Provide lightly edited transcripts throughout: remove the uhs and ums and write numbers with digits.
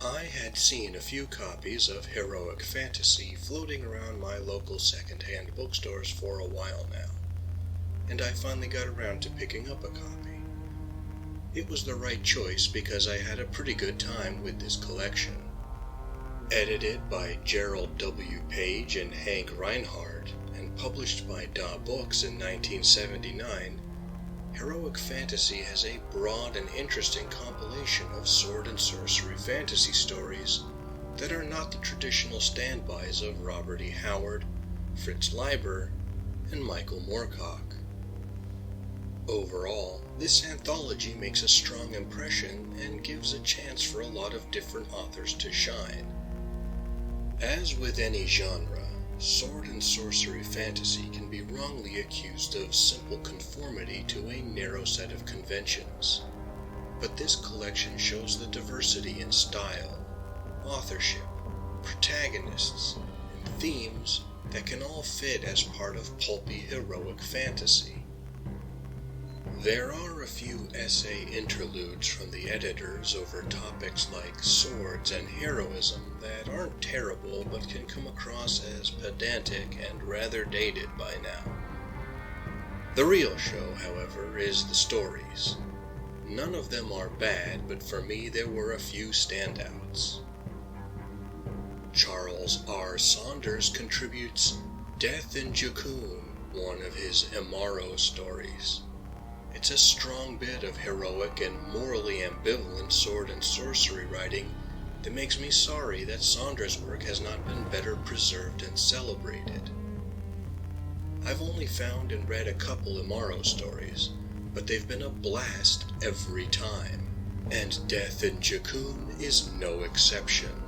I had seen a few copies of heroic fantasy floating around my local second-hand bookstores for a while now, and I finally got around to picking up a copy. It was the right choice because I had a pretty good time with this collection. Edited by Gerald W. Page and Hank Reinhardt, and published by Daw Books in 1979, Heroic Fantasy has a broad and interesting compilation of sword and sorcery fantasy stories that are not the traditional standbys of Robert E. Howard, Fritz Leiber, and Michael Moorcock. Overall, this anthology makes a strong impression and gives a chance for a lot of different authors to shine. As with any genre, sword and sorcery fantasy can be wrongly accused of simple conformity to a narrow set of conventions. But this collection shows the diversity in style, authorship, protagonists, and themes that can all fit as part of pulpy heroic fantasy. There are a few essay interludes from the editors over topics like swords and heroism that aren't terrible but can come across as pedantic and rather dated by now. The real show, however, is the stories. None of them are bad, but for me there were a few standouts. Charles R. Saunders contributes Death in Jackoon, one of his Imaro stories. It's a strong bit of heroic and morally ambivalent sword and sorcery writing that makes me sorry that Saunders' work has not been better preserved and celebrated. I've only found and read a couple Imaro stories, but they've been a blast every time, and Death in Jackoon is no exception.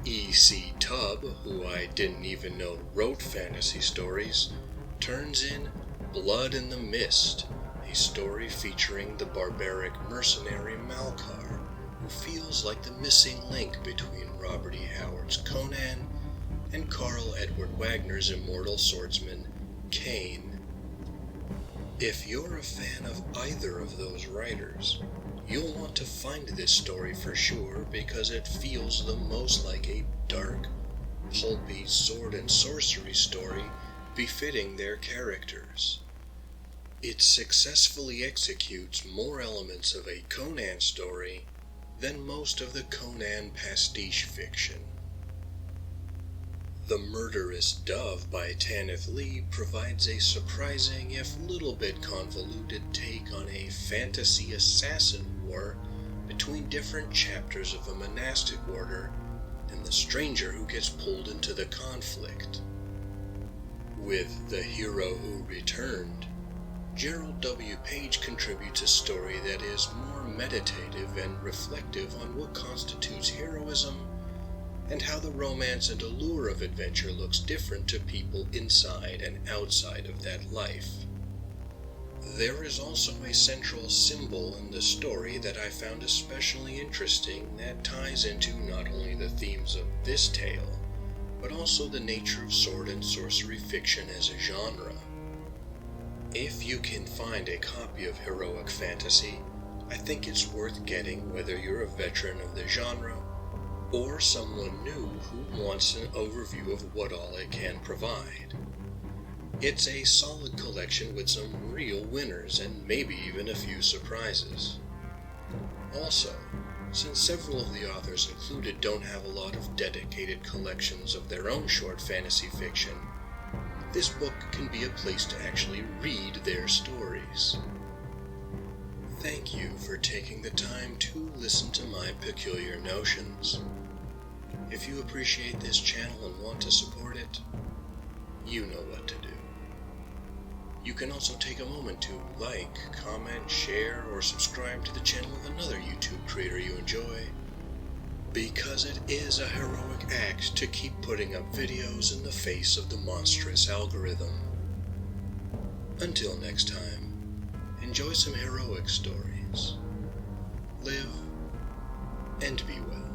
E.C. Tubb, who I didn't even know wrote fantasy stories, turns in Blood in the Mist, a story featuring the barbaric mercenary Malkar, who feels like the missing link between Robert E. Howard's Conan and Carl Edward Wagner's immortal swordsman, Cain. If you're a fan of either of those writers, you'll want to find this story for sure because it feels the most like a dark, pulpy sword and sorcery story befitting their characters. It successfully executes more elements of a Conan story than most of the Conan pastiche fiction. The Murderous Dove by Tanith Lee provides a surprising, if little bit convoluted, take on a fantasy assassin war between different chapters of a monastic order and the stranger who gets pulled into the conflict. With The Hero Who Returned, Gerald W. Page contributes a story that is more meditative and reflective on what constitutes heroism and how the romance and allure of adventure looks different to people inside and outside of that life. There is also a central symbol in the story that I found especially interesting that ties into not only the themes of this tale, but also the nature of sword and sorcery fiction as a genre. If you can find a copy of heroic fantasy, I think it's worth getting whether you're a veteran of the genre or someone new who wants an overview of what all it can provide. It's a solid collection with some real winners and maybe even a few surprises. Also, since several of the authors included don't have a lot of dedicated collections of their own short fantasy fiction, this book can be a place to actually read their stories. Thank you for taking the time to listen to my peculiar notions. If you appreciate this channel and want to support it, you know what to do. You can also take a moment to like, comment, share, or subscribe to the channel of another YouTube creator you enjoy, because it is a heroic act to keep putting up videos in the face of the monstrous algorithm. Until next time, enjoy some heroic stories. Live and be well.